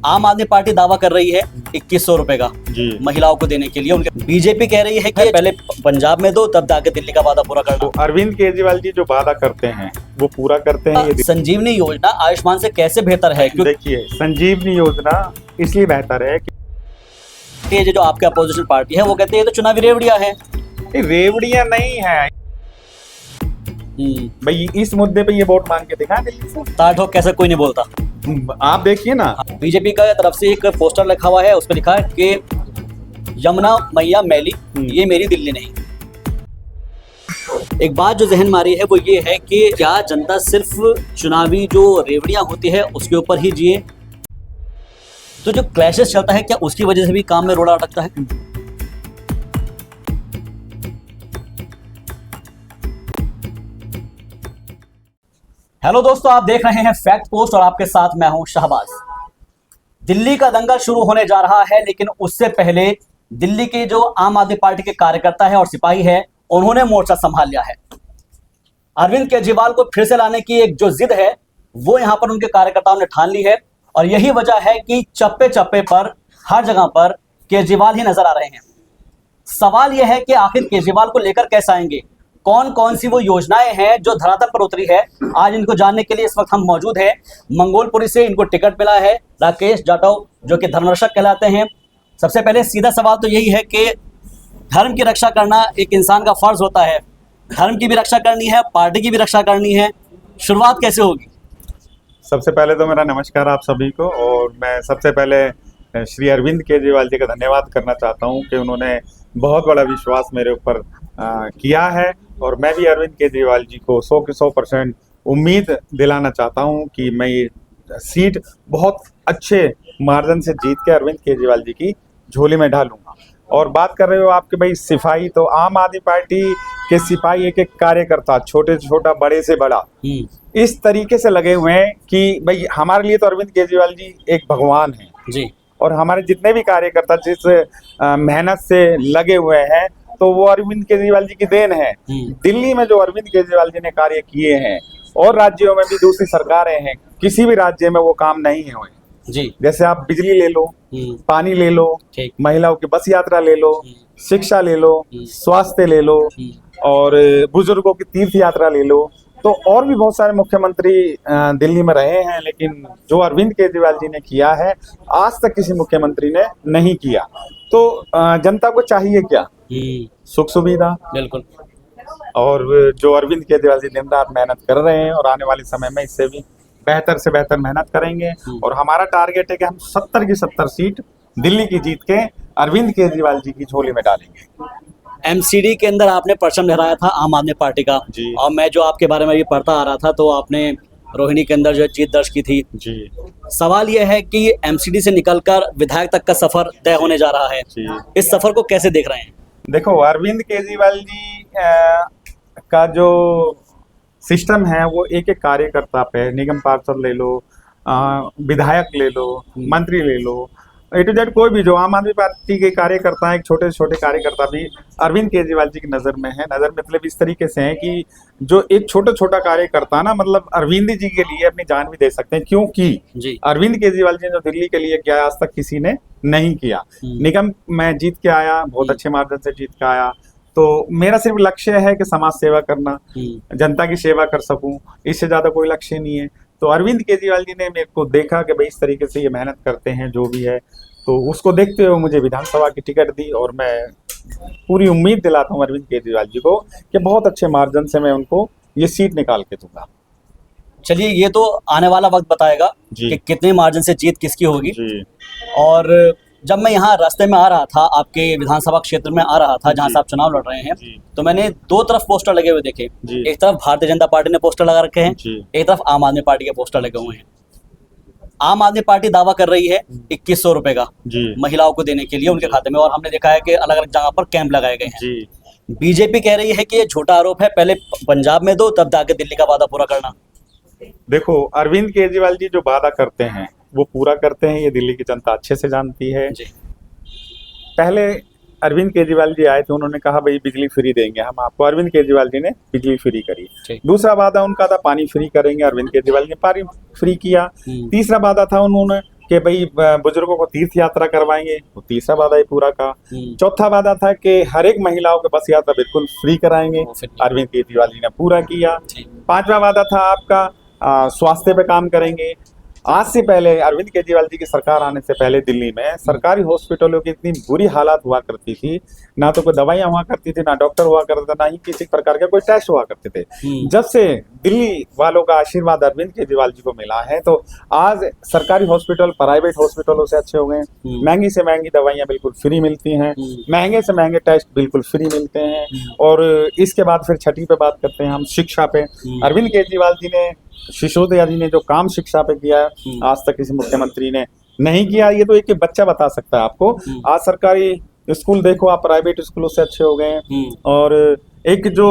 आम आदमी पार्टी दावा कर रही है 2100 रुपए का जी। महिलाओं को देने के लिए। उनके बीजेपी कह रही है कि पहले पंजाब में दो तब जाके दिल्ली का वादा पूरा करना। तो अरविंद केजरीवाल जी जो वादा करते हैं वो पूरा करते हैं। ये संजीवनी योजना आयुष्मान से कैसे बेहतर है? क्योंकि देखिए, संजीवनी योजना इसलिए बेहतर है कि ये जो आपके अपोजिशन पार्टी है वो कहते हैं ये तो चुनावी रेवड़िया है। ये रेवड़ियां नहीं है भाई। इस मुद्दे पे ये वोट मांग के दिखा दिल्ली से। तार ठोक कैसे कोई नहीं बोलता। आप देखिए ना, बीजेपी का तरफ से एक पोस्टर लिखा हुआ है, उस पर लिखा है कि यमुना मैया मैली, ये मेरी दिल्ली नहीं। एक बात जो जहन मारी है वो ये है कि क्या जनता सिर्फ चुनावी जो रेवड़ियां होती है उसके ऊपर ही जिए? तो जो क्लैशेस चलता है क्या उसकी वजह से भी काम में रोड़ा अटकता है? हेलो दोस्तों, आप देख रहे हैं फैक्ट पोस्ट और आपके साथ मैं हूं शहबाज। दिल्ली का दंगल शुरू होने जा रहा है, लेकिन उससे पहले दिल्ली के जो आम आदमी पार्टी के कार्यकर्ता है और सिपाही है उन्होंने मोर्चा संभाल लिया है। अरविंद केजरीवाल को फिर से लाने की एक जो जिद है वो यहां पर उनके कार्यकर्ताओं ने ठान ली है और यही वजह है कि चप्पे चप्पे पर हर जगह पर केजरीवाल ही नजर आ रहे हैं। सवाल यह है कि आखिर केजरीवाल को लेकर कैसे आएंगे, कौन कौन सी वो योजनाएं हैं जो धरातल पर उतरी है। आज इनको जानने के लिए इस वक्त हम मौजूद हैं। मंगोलपुरी से इनको टिकट मिला है राकेश जाटव, जो कि धर्मरक्षक कहलाते हैं। सबसे पहले सीधा सवाल तो यही है कि धर्म की रक्षा करना एक इंसान का फर्ज होता है। धर्म की भी रक्षा करनी है, पार्टी की भी रक्षा करनी है, शुरुआत कैसे होगी? सबसे पहले तो मेरा नमस्कार आप सभी को। और मैं सबसे पहले श्री अरविंद केजरीवाल जी का धन्यवाद करना चाहता हूं कि उन्होंने बहुत बड़ा विश्वास मेरे ऊपर किया है। और मैं भी अरविंद केजरीवाल जी को 100 के 100% उम्मीद दिलाना चाहता हूं कि मैं ये सीट बहुत अच्छे मार्जिन से जीत के अरविंद केजरीवाल जी की झोली में डालूंगा। और बात कर रहे हो आपके भाई सिपाही, तो आम आदमी पार्टी के सिपाही एक एक कार्यकर्ता, छोटे से छोटा बड़े से बड़ा, इस तरीके से लगे हुए हैं कि भाई हमारे लिए तो अरविंद केजरीवाल जी एक भगवान हैं जी। और हमारे जितने भी कार्यकर्ता जिस मेहनत से लगे हुए हैं तो वो अरविंद केजरीवाल जी की देन है। दिल्ली में जो अरविंद केजरीवाल जी ने कार्य किए हैं और राज्यों में भी दूसरी सरकारें हैं, किसी भी राज्य में वो काम नहीं हुए जी। जैसे आप बिजली ले लो, पानी ले लो, महिलाओं की बस यात्रा ले लो, शिक्षा ले लो, स्वास्थ्य ले लो और बुजुर्गों की तीर्थ यात्रा ले लो। तो और भी बहुत सारे मुख्यमंत्री दिल्ली में रहे हैं, लेकिन जो अरविंद केजरीवाल जी ने किया है आज तक किसी मुख्यमंत्री ने नहीं किया। तो जनता को चाहिए क्या? सुख सुविधा। बिल्कुल। और जो अरविंद केजरीवाल जी दिन रात मेहनत कर रहे हैं और आने वाले समय में इससे भी बेहतर से बेहतर मेहनत करेंगे। और हमारा टारगेट है कि हम 70 की 70 सीट दिल्ली की जीत के अरविंद केजरीवाल जी की झोली में डालेंगे। एमसीडी के अंदर आपने परचम लहराया था आम आदमी पार्टी का जी। और मैं जो आपके बारे में भी पढ़ता आ रहा था तो आपने रोहिणी के अंदर जो जीत दर्ज की थी जी। सवाल यह है कि एमसीडी से निकलकर विधायक तक का सफर तय होने जा रहा है जी। इस सफर को कैसे देख रहे हैं? देखो, अरविंद केजरीवाल जी का जो सिस्टम है वो एक एक कार्यकर्ता पे, निगम पार्षद ले लो, विधायक ले लो, मंत्री ले लो, ए टू जेड कोई भी जो आम आदमी पार्टी के कार्यकर्ता हैं, छोटे से छोटे कार्यकर्ता भी अरविंद केजरीवाल जी की नज़र में है। नज़र मतलब इस तरीके से है कि जो एक छोटा छोटा कार्यकर्ता ना, मतलब अरविंद जी के लिए अपनी जान भी दे सकते हैं, क्योंकि अरविंद केजरीवाल जी ने जो दिल्ली के लिए किया आज तक किसी ने नहीं किया। निगम में जीत के आया, बहुत अच्छे मार्जिन से जीत के आया। तो मेरा सिर्फ लक्ष्य है कि समाज सेवा करना, जनता की सेवा कर सकूं, इससे ज्यादा कोई लक्ष्य नहीं है। तो अरविंद केजरीवाल जी ने मेरे को देखा कि भाई इस तरीके से ये मेहनत करते हैं जो भी है, तो उसको देखते हुए मुझे विधानसभा की टिकट दी। और मैं पूरी उम्मीद दिलाता हूँ अरविंद केजरीवाल जी को कि बहुत अच्छे मार्जिन से मैं उनको ये सीट निकाल के दूंगा। चलिए, ये तो आने वाला वक्त बताएगा कि कितने मार्जिन से जीत किसकी होगी जी। और जब मैं यहाँ रास्ते में आ रहा था, आपके विधानसभा क्षेत्र में आ रहा था जहाँ से आप चुनाव लड़ रहे हैं, तो मैंने दो तरफ पोस्टर लगे हुए देखे। एक तरफ भारतीय जनता पार्टी ने पोस्टर लगा रखे हैं, एक तरफ आम आदमी पार्टी के पोस्टर लगे हुए हैं। आम आदमी पार्टी दावा कर रही है 2100 रुपए का महिलाओं को देने के लिए उनके खाते में, और हमने देखा है कि अलग अलग जगह पर कैंप लगाए गए हैं। बीजेपी कह रही है कि ये झूठा आरोप है, पहले पंजाब में दो तब जाके दिल्ली का वादा पूरा करना। देखो, अरविंद केजरीवाल जी जो वादा करते हैं वो पूरा करते हैं, ये दिल्ली की जनता अच्छे से जानती है। पहले अरविंद केजरीवाल जी आए थे, उन्होंने कहा भाई बिजली फ्री देंगे हम आपको, अरविंद केजरीवाल जी ने बिजली फ्री करी। दूसरा वादा उनका था पानी फ्री करेंगे, अरविंद केजरीवाल ने पानी फ्री किया। तीसरा वादा था उन्होंने कि भाई बुजुर्गों को तीर्थ यात्रा करवाएंगे, वो तीसरा वादा ही पूरा का। चौथा वादा था कि हर एक महिलाओं को बस यात्रा बिल्कुल फ्री कराएंगे, अरविंद केजरीवाल जी ने पूरा किया। पांचवा वादा था आपका स्वास्थ्य पे काम करेंगे। आज से पहले अरविंद केजरीवाल जी की सरकार आने से पहले दिल्ली में सरकारी हॉस्पिटलों की इतनी बुरी हालत हुआ करती थी, ना तो कोई दवाइयां हुआ करती थी, ना डॉक्टर हुआ करता था, ना ही किसी प्रकार के कोई टेस्ट हुआ करते थे। जब से दिल्ली वालों का आशीर्वाद अरविंद केजरीवाल जी को मिला है तो आज सरकारी हॉस्पिटल प्राइवेट हॉस्पिटलों से अच्छे हो गए। महंगी से महंगी दवाइयां बिल्कुल फ्री मिलती हैं, महंगे से महंगे टेस्ट बिल्कुल फ्री मिलते हैं। और इसके बाद फिर छठी पे बात करते हैं हम, शिक्षा पे। अरविंद केजरीवाल जी ने, सिसोदिया जी ने जो काम शिक्षा पे किया है आज तक किसी मुख्यमंत्री ने नहीं किया। ये तो एक बच्चा बता सकता है आपको। आज सरकारी स्कूल देखो आप, प्राइवेट स्कूलों से अच्छे हो गए हैं। और एक जो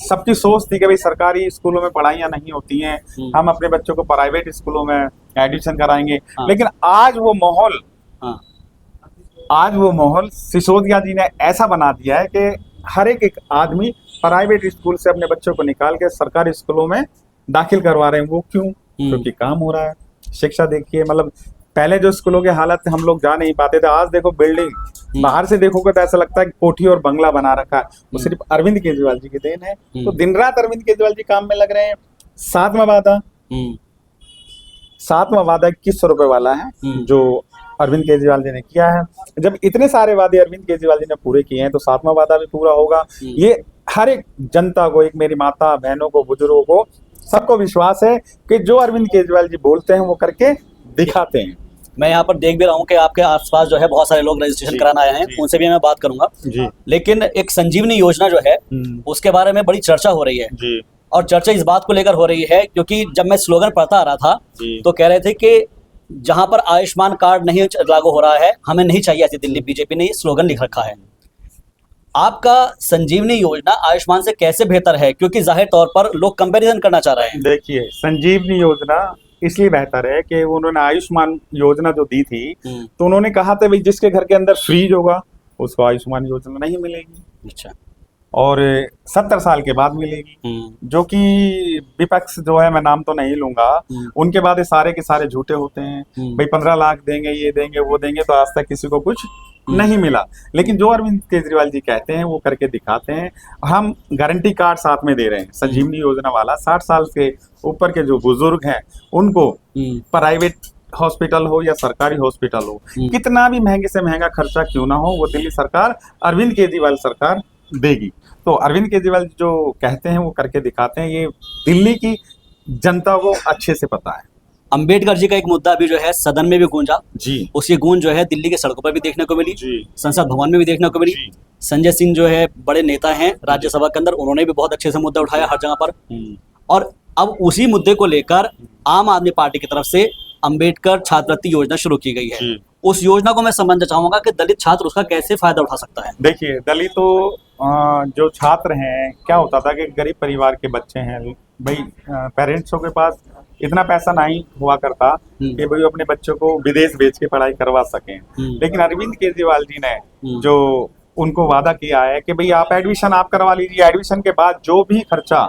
सबकी सोच थी कि भाई सरकारी स्कूलों में पढ़ाइयाँ नहीं होती हैं, हम अपने बच्चों को प्राइवेट स्कूलों में एडमिशन कराएंगे, लेकिन आज वो माहौल सिसोदिया जी ने ऐसा बना दिया है कि हर एक आदमी प्राइवेट स्कूल से अपने बच्चों को निकाल के सरकारी स्कूलों में दाखिल करवा रहे हैं। वो क्यों? क्योंकि काम हो रहा है। शिक्षा देखिए, मतलब पहले जो स्कूलों की हालत हम लोग जा नहीं पाते थे, आज देखो बिल्डिंग बाहर से देखोगे तो ऐसा लगता है कि कोठी और बंगला बना रखा है। वो सिर्फ अरविंद केजरीवाल जी की देन है। तो दिन रात अरविंद केजरीवाल जी काम में लग रहे हैं। सातवां वादा 2100 रुपए वाला है जो अरविंद केजरीवाल जी ने किया है। जब इतने सारे वादे अरविंद केजरीवाल जी ने पूरे किए हैं तो सातवां वादा भी पूरा होगा। ये हर एक जनता को, एक मेरी माता बहनों को, बुजुर्गों को, सबको विश्वास है कि जो अरविंद केजरीवाल जी बोलते हैं वो करके दिखाते हैं। मैं यहाँ पर देख भी रहा हूँ कि आपके आसपास जो है बहुत सारे लोग रजिस्ट्रेशन कराने आए हैं, उनसे भी मैं बात करूंगा जी। लेकिन एक संजीवनी योजना जो है उसके बारे में बड़ी चर्चा हो रही है जी। और चर्चा इस बात को लेकर हो रही है क्योंकि जब मैं स्लोगन पढ़ता आ रहा था तो कह रहे थे कि जहां पर आयुष्मान कार्ड नहीं लागू हो रहा है, हमें नहीं चाहिए ऐसी दिल्ली। बीजेपी ने ये स्लोगन लिख रखा है। आपका संजीवनी योजना आयुष्मान से कैसे बेहतर है? क्योंकि जाहिर तौर पर लोग कंपैरिजन करना चाह रहे हैं। देखिए, संजीवनी योजना इसलिए बेहतर है कि उन्होंने आयुष्मान योजना जो दी थी तो उन्होंने कहा था भाई जिसके घर के अंदर फ्रीज होगा उसको आयुष्मान योजना नहीं मिलेगी। अच्छा। और 70 साल के बाद मिलेगी। जो कि विपक्ष जो है, मैं नाम तो नहीं लूंगा, उनके बाद ये सारे के सारे झूठे होते हैं। भाई 15 लाख देंगे, ये देंगे, वो देंगे, तो आज तक किसी को कुछ नहीं मिला। लेकिन जो अरविंद केजरीवाल जी कहते हैं वो करके दिखाते हैं। हम गारंटी कार्ड साथ में दे रहे हैं। संजीवनी योजना वाला 60 साल के ऊपर के जो बुजुर्ग हैं उनको प्राइवेट हॉस्पिटल हो या सरकारी हॉस्पिटल हो, कितना भी महंगे से महंगा खर्चा क्यों ना हो, वो दिल्ली सरकार, अरविंद केजरीवाल सरकार देगी। तो अरविंद केजरीवाल जो कहते हैं वो करके दिखाते हैं। ये दिल्ली की जनता को अच्छे से पता है। अंबेडकर जी का एक मुद्दा भी जो है सदन में भी गूंजा जी। उसकी गूंज जो है दिल्ली के सड़कों पर भी देखने को मिली, संसद भवन में भी देखने को मिली। संजय सिंह जो है बड़े नेता हैं राज्यसभा के अंदर, उन्होंने भी बहुत अच्छे से मुद्दा उठाया हर जगह पर। और अब उसी मुद्दे को लेकर आम आदमी पार्टी की तरफ से अंबेडकर छात्रवृत्ति योजना शुरू की गई है। उस योजना को मैं समझना चाहूंगा कि दलित छात्र उसका कैसे फायदा उठा सकता है। देखिए, दलितों जो छात्र हैं, क्या होता था कि गरीब परिवार के बच्चे हैं, भाई पेरेंट्सों के पास इतना पैसा नहीं हुआ करता कि भाई अपने बच्चों को विदेश भेज के पढ़ाई करवा सकें। लेकिन अरविंद केजरीवाल जी ने जो उनको वादा किया है कि भाई आप एडमिशन आप करवा लीजिए, एडमिशन के बाद जो भी खर्चा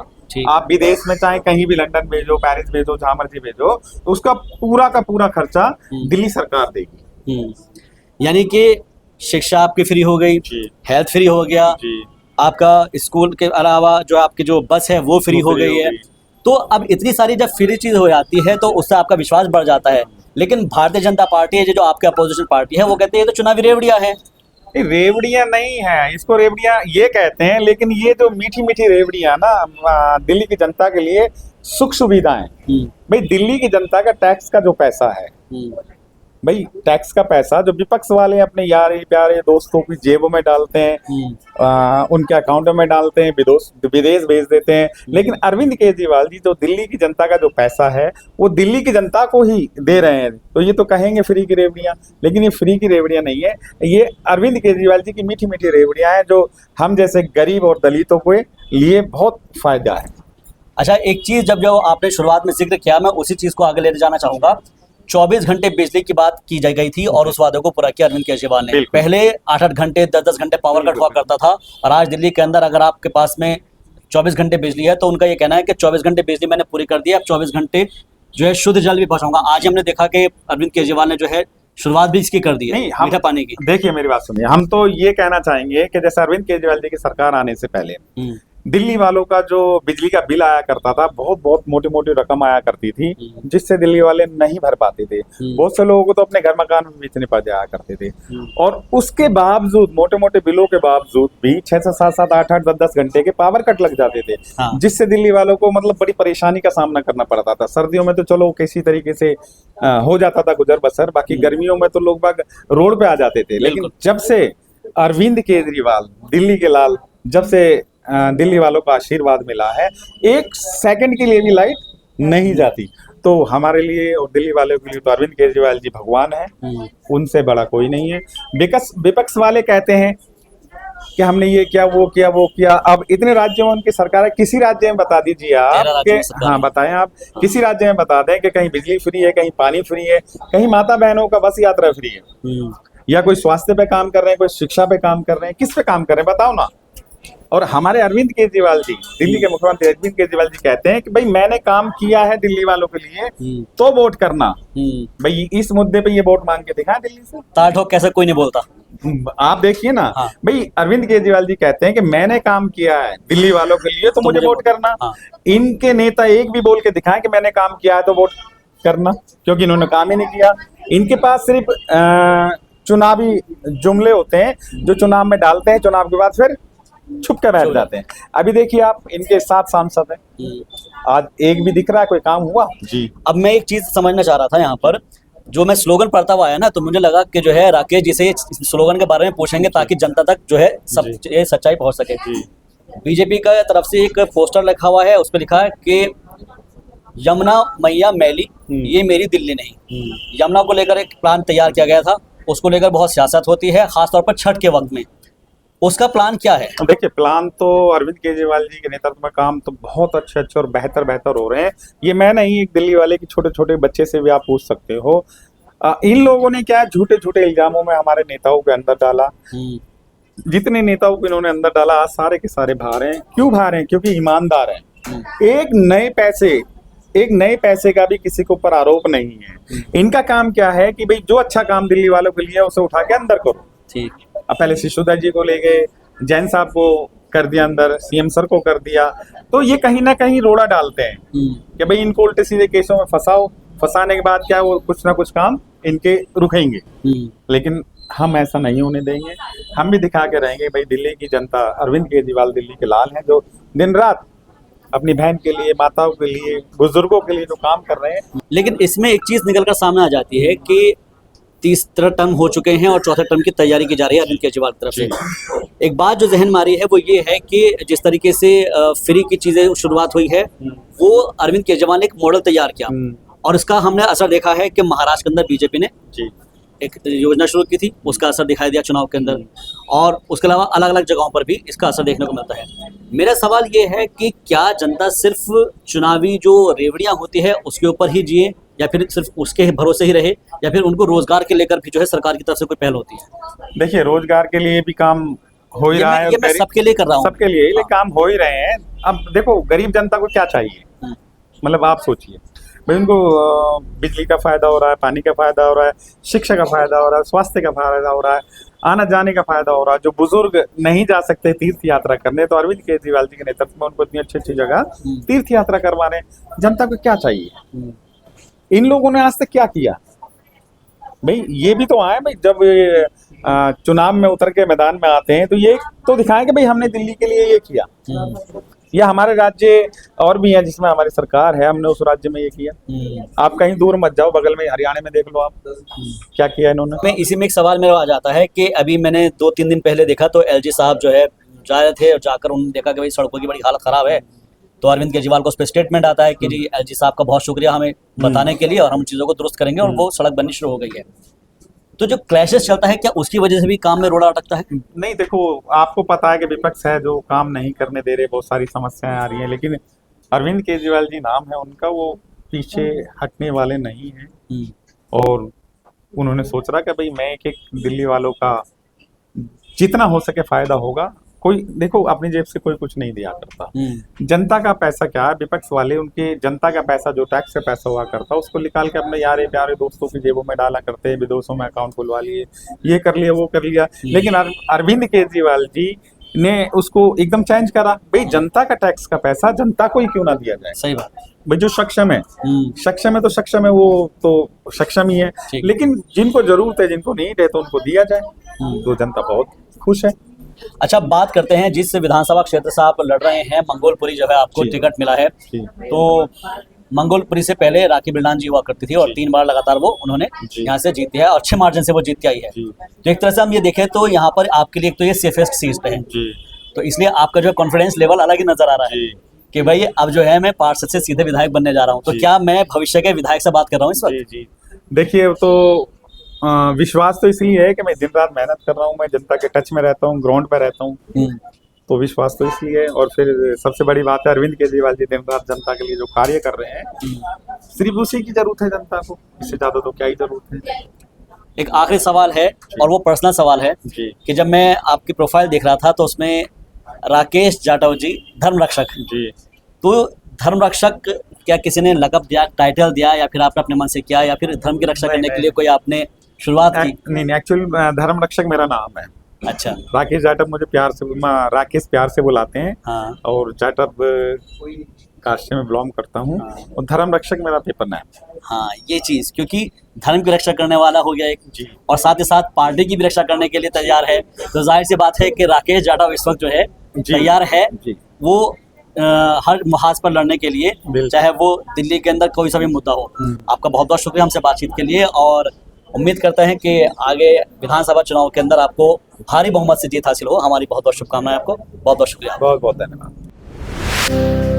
आप विदेश में चाहे कहीं भी, लंदन भेजो, पेरिस भेजो, जहां मर्जी भेजो, तो उसका पूरा का पूरा खर्चा दिल्ली सरकार देगी। यानी कि शिक्षा आपकी फ्री हो गई, हेल्थ फ्री हो गया, आपका स्कूल के अलावा जो आपकी जो बस है वो फ्री हो गई है। तो अब इतनी सारी जब फ्री चीज हो जाती है तो उससे आपका विश्वास बढ़ जाता है। लेकिन भारतीय जनता पार्टी है जो आपके अपोजिशन पार्टी है वो कहते हैं ये तो चुनावी रेवड़ियां है। रेवड़ियां नहीं है, इसको रेवड़ियां ये कहते हैं। लेकिन ये जो मीठी मीठी रेवड़ियां ना दिल्ली की जनता के लिए सुख सुविधाएं। भाई दिल्ली की जनता का टैक्स का जो पैसा है, भाई टैक्स का पैसा जो विपक्ष वाले अपने यारे प्यारे दोस्तों की जेबों में डालते हैं, उनके अकाउंटों में डालते हैं, विदेश भेज देते हैं। लेकिन अरविंद केजरीवाल जी जो दिल्ली की जनता का जो पैसा है वो दिल्ली की जनता को ही दे रहे हैं। तो ये तो कहेंगे फ्री की रेवड़ियां, लेकिन ये फ्री की रेवड़ियां नहीं है। ये अरविंद केजरीवाल जी की मीठी मीठी रेवड़ियां हैं जो हम जैसे गरीब और दलितों के लिए बहुत फायदा है। अच्छा, एक चीज जब जो आपने शुरुआत में जिक्र किया, मैं उसी चीज को आगे ले जाना चाहूंगा। 24 घंटे बिजली की बात की जा गई थी और उस वादे को पूरा किया अरविंद केजरीवाल ने। पहले 8-8 घंटे 10-10 घंटे पावर कट हुआ करता था और आज दिल्ली के अंदर अगर आपके पास में 24 घंटे बिजली है तो उनका ये कहना है कि 24 घंटे बिजली मैंने पूरी कर दी, अब 24 घंटे जो है शुद्ध जल भी पहुंचाऊंगा। आज हमने देखा कि अरविंद केजरीवाल ने जो है शुरुआत भी इसकी कर दी है, नहीं, हम मीठा पानी की। देखिए मेरी बात सुनिए, हम तो ये कहना चाहेंगे कि जैसे अरविंद केजरीवाल जी की सरकार आने से पहले दिल्ली वालों का जो बिजली का बिल आया करता था, बहुत बहुत मोटी मोटी रकम आया करती थी, जिससे दिल्ली वाले नहीं भर पाते थे। बहुत से लोगों को तो अपने घर मकान में बेचने पड़ जाया करते थे, और उसके बावजूद मोटे मोटे बिलों के बावजूद भी 6 से 7 8 8 10 10 घंटे के पावर कट लग जाते थे, हाँ। जिससे दिल्ली वालों को मतलब बड़ी परेशानी का सामना करना पड़ता था। सर्दियों में तो चलो किसी तरीके से हो जाता था गुजर बसर, बाकी गर्मियों में तो लोग बाग रोड पे आ जाते थे। लेकिन बिल्कुल। जब से अरविंद केजरीवाल दिल्ली के लाल, जब से दिल्ली वालों का आशीर्वाद मिला है, 1 सेकंड के लिए भी लाइट नहीं जाती। तो हमारे लिए और दिल्ली वालों के लिए तो अरविंद केजरीवाल जी भगवान है, उनसे बड़ा कोई नहीं है। विपक्ष वाले कहते हैं कि हमने ये किया वो किया वो किया। अब इतने राज्यों में उनकी सरकार है, किसी राज्य में बता दीजिए आप कि, हाँ बताएं आप, किसी राज्य में बता दें कि कहीं बिजली फ्री है, कहीं पानी फ्री है, कहीं माता बहनों का बस यात्रा फ्री है, या कोई स्वास्थ्य पे काम कर रहे हैं, कोई शिक्षा पे काम कर रहे हैं, किस पे काम कर रहे हैं बताओ ना। और हमारे अरविंद केजरीवाल जी, दिल्ली के मुख्यमंत्री अरविंद केजरीवाल जी कहते हैं कि भाई मैंने काम किया है दिल्ली वालों के लिए तो वोट करना। भाई इस मुद्दे पे ये वोट मांग के दिखाएं दिल्ली से। ताल ठोक कैसे कोई नहीं बोलता। आप देखिए ना, हाँ। भाई अरविंद केजरीवाल जी कहते हैं कि मैंने काम किया है दिल्ली वालों के लिए तो मुझे वोट करना। हाँ। इनके नेता एक भी बोल के दिखाएं कि मैंने काम किया है तो वोट करना, क्योंकि इन्होंने काम ही नहीं किया। इनके पास सिर्फ चुनावी जुमले होते हैं जो चुनाव में डालते हैं, चुनाव के बाद फिर छुप के बैठ जाते हैं। अभी देखिए आप, इनके 7 सांसद हैं, आज एक भी दिख रहा है कोई काम हुआ जी। अब मैं एक चीज समझना चाह रहा था यहाँ पर, जो मैं स्लोगन पढ़ता हुआ आया ना, तो मुझे लगा कि जो है राकेश जी से स्लोगन के बारे में पूछेंगे ताकि जनता तक जो है सब ये सच्चाई पहुंच सके। बीजेपी का तरफ से एक पोस्टर लिखा हुआ है, उस पर लिखा है कि यमुना मैया मैली, ये मेरी दिल्ली नहीं। यमुना को लेकर एक प्लान तैयार किया गया था, उसको लेकर बहुत सियासत होती है, खासतौर पर छठ के वक्त में। उसका प्लान क्या है? देखिए, प्लान तो अरविंद केजरीवाल जी के नेतृत्व में काम तो बहुत अच्छे और बेहतर हो रहे हैं। ये मैं नहीं, एक दिल्ली वाले की छोटे छोटे बच्चे से भी आप पूछ सकते हो। इन लोगों ने क्या झूठे झूठे इल्जामों में हमारे नेताओं के अंदर डाला। जितने नेताओं को इन्होंने अंदर डाला, आज सारे के सारे बाहर हैं। क्यों बाहर हैं? क्योंकि ईमानदार हैं। एक नए पैसे का भी किसी के ऊपर आरोप नहीं है। इनका काम क्या है कि भाई जो अच्छा काम दिल्ली वालों के लिए उसे उठा के अंदर करो। ठीक। अब पहले शिशुदा जी को ले गए, जैन साहब को कर दिया अंदर, सीएम सर को कर दिया, तो ये कहीं ना कहीं रोड़ा डालते हैं कि भाई इनको उल्टे सीधे केसों में फंसाओ। फंसाने के बाद क्या, वो कुछ ना कुछ काम इनके रुकेंगे। लेकिन हम ऐसा नहीं होने देंगे। हम भी दिखा के रहेंगे भाई दिल्ली की जनता, अरविंद केजरीवाल दिल्ली के लाल हैं, जो दिन रात अपनी बहन के लिए, माताओं के लिए, बुजुर्गों के लिए जो काम कर रहे हैं। लेकिन इसमें एक चीज निकल कर सामने आ जाती है कि 3 टर्म हो चुके हैं और 4थे टर्म की तैयारी की जा रही है अरविंद केजरीवाल की तरफ से। एक बात जो जहन मारी है वो ये है कि जिस तरीके से फ्री की चीजें शुरुआत हुई है, वो अरविंद केजरीवाल ने एक मॉडल तैयार किया, और इसका हमने असर देखा है कि महाराष्ट्र के अंदर बीजेपी ने एक योजना शुरू की थी, उसका असर दिखाई दिया चुनाव के अंदर, और उसके अलावा अलग अलग जगहों पर भी इसका असर देखने को मिलता है। मेरा सवाल ये है कि क्या जनता सिर्फ चुनावी जो रेवड़ियां होती है उसके ऊपर ही जिए, या फिर सिर्फ उसके भरोसे ही रहे, या फिर उनको रोजगार के लेकर भी जो है सरकार की तरफ से कोई पहल होती है? देखिए, रोजगार के लिए भी काम हो ही रहा है। ये मैं सबके लिए कर रहा हूँ, सबके लिए काम हो ही रहे हैं। अब देखो, गरीब जनता को क्या चाहिए, मतलब आप सोचिए भाई, उनको बिजली का फायदा हो रहा है, पानी का फायदा हो रहा है, शिक्षा का फायदा हो रहा है, स्वास्थ्य का फायदा हो रहा है, आना जाने का फायदा हो रहा है। जो बुजुर्ग नहीं जा सकते तीर्थ यात्रा करने, तो अरविंद केजरीवाल जी के नेतृत्व में उनको इतनी अच्छी अच्छी जगह तीर्थ यात्रा करवाने। जनता को क्या चाहिए? इन लोगों ने आज तक क्या किया भाई? ये भी तो आए भाई, जब चुनाव में उतर के मैदान में आते हैं तो ये तो दिखाएं कि भाई हमने दिल्ली के लिए ये किया, या हमारे राज्य और भी हैं जिसमें हमारी सरकार है, हमने उस राज्य में ये किया। आप कहीं दूर मत जाओ, बगल में हरियाणा में देख लो आप क्या किया इन्होंने। मैं इसी में एक सवाल मेरा आ जाता है कि अभी मैंने 2-3 दिन पहले देखा तो एलजी साहब जो है जा रहे थे, और जाकर उन्होंने देखा कि भाई सड़कों की बड़ी हालत खराब है, तो अरविंद केजरीवाल को उस पर स्टेटमेंट आता है कि जी एलजी साहब का बहुत शुक्रिया हमें बताने के लिए, और हम चीज़ों को दुरुस्त करेंगे, और वो सड़क बननी शुरू हो गई है। तो जो क्लैशेस चलता है, क्या उसकी वजह से भी काम में रोड़ा अटकता है? नहीं, देखो आपको पता है कि विपक्ष है जो काम नहीं करने दे रहे, बहुत सारी समस्याएं आ रही हैं, लेकिन अरविंद केजरीवाल जी नाम है उनका, वो पीछे हटने वाले नहीं हैं। और उन्होंने सोच रहा कि भाई मैं एक दिल्ली वालों का जितना हो सके फायदा होगा, कोई देखो अपनी जेब से कोई कुछ नहीं दिया करता। जनता का पैसा क्या है, विपक्ष वाले उनके जनता का पैसा जो टैक्स से पैसा हुआ करता उसको निकाल के अपने यारे प्यारे दोस्तों की जेबों में डाला करते हैं, विदेशों में अकाउंट खुलवा लिए, ये कर लिया वो कर लिया। लेकिन अरविंद केजरीवाल जी ने उसको एकदम चेंज करा। भाई जनता का टैक्स का पैसा जनता को ही क्यों ना दिया जाए। सही बात। भाई जो सक्षम है, सक्षम है तो सक्षम है, वो तो सक्षम ही है, लेकिन जिनको जरूरत है जिनको नीड है तो उनको दिया जाए, तो जनता बहुत खुश है। अच्छा, बात करते हैं जिस विधानसभा क्षेत्र से आप लड़ रहे हैं, मंगोलपुरी जो है आपको टिकट मिला है, तो मंगोलपुरी से पहले राखी बिरलान जी हुआ करती थी और 3 बार लगातार वो उन्होंने यहाँ से जीती है और अच्छे मार्जिन से वो जीत के आई है। तो एक तरह से हम ये देखें तो यहाँ पर आपके लिए एक तो ये सेफेस्ट सीट है, तो इसलिए आपका जो कॉन्फिडेंस लेवल अलग ही नजर आ रहा है कि भाई अब जो है मैं पार्षद से सीधे विधायक बनने जा रहा हूँ। तो क्या मैं भविष्य के विधायक से बात कर रहा हूँ इस वक्त? देखिए तो विश्वास तो इसलिए है कि मैं दिन रात मेहनत कर रहा हूँ, मैं जनता के टच में रहता हूँ, ग्राउंड पे रहता हूँ, तो विश्वास तो इसलिए है। और फिर सबसे बड़ी बात है अरविंद केजरीवाल जी दिन रात जनता के लिए जो कार्य कर रहे हैं, सिर्फ उसी की जरूरत है जनता को, इससे ज्यादा तो क्या ही जरूरत है। एक आखिरी सवाल है और वो पर्सनल सवाल है कि जब मैं आपकी प्रोफाइल देख रहा था तो उसमें राकेश जाटव जी धर्म रक्षक जी, तो धर्म रक्षक क्या किसी ने लकब दिया, टाइटल दिया, या फिर आपने अपने मन से किया, या फिर धर्म की रक्षा करने के लिए कोई आपने शुरुआत की? नहीं, एक्चुअली धर्म रक्षक मेरा नाम है। अच्छा। राकेश जाटव मुझे राकेश प्यार से बुलाते हैं। हाँ। और जाटव कास्ट में बिलोंग करता हूँ। हाँ। और धर्म रक्षक मेरा पेपर नाम है। हाँ, ये चीज, क्योंकि धर्म की रक्षा करने वाला हो गया एक जी, और साथ ही साथ पार्टी की भी रक्षा करने के लिए तैयार है, तो जाहिर सी बात है कि राकेश जाटव इस वक्त जो है तैयार है वो हर मुहाज पर लड़ने के लिए, चाहे वो दिल्ली के अंदर कोई सा भी मुद्दा हो। आपका बहुत बहुत शुक्रिया हमसे बातचीत के लिए, और उम्मीद करते हैं कि आगे विधानसभा चुनाव के अंदर आपको भारी बहुमत से जीत हासिल हो। हमारी बहुत बहुत शुभकामनाएं आपको। बहुत बहुत शुक्रिया। बहुत बहुत धन्यवाद।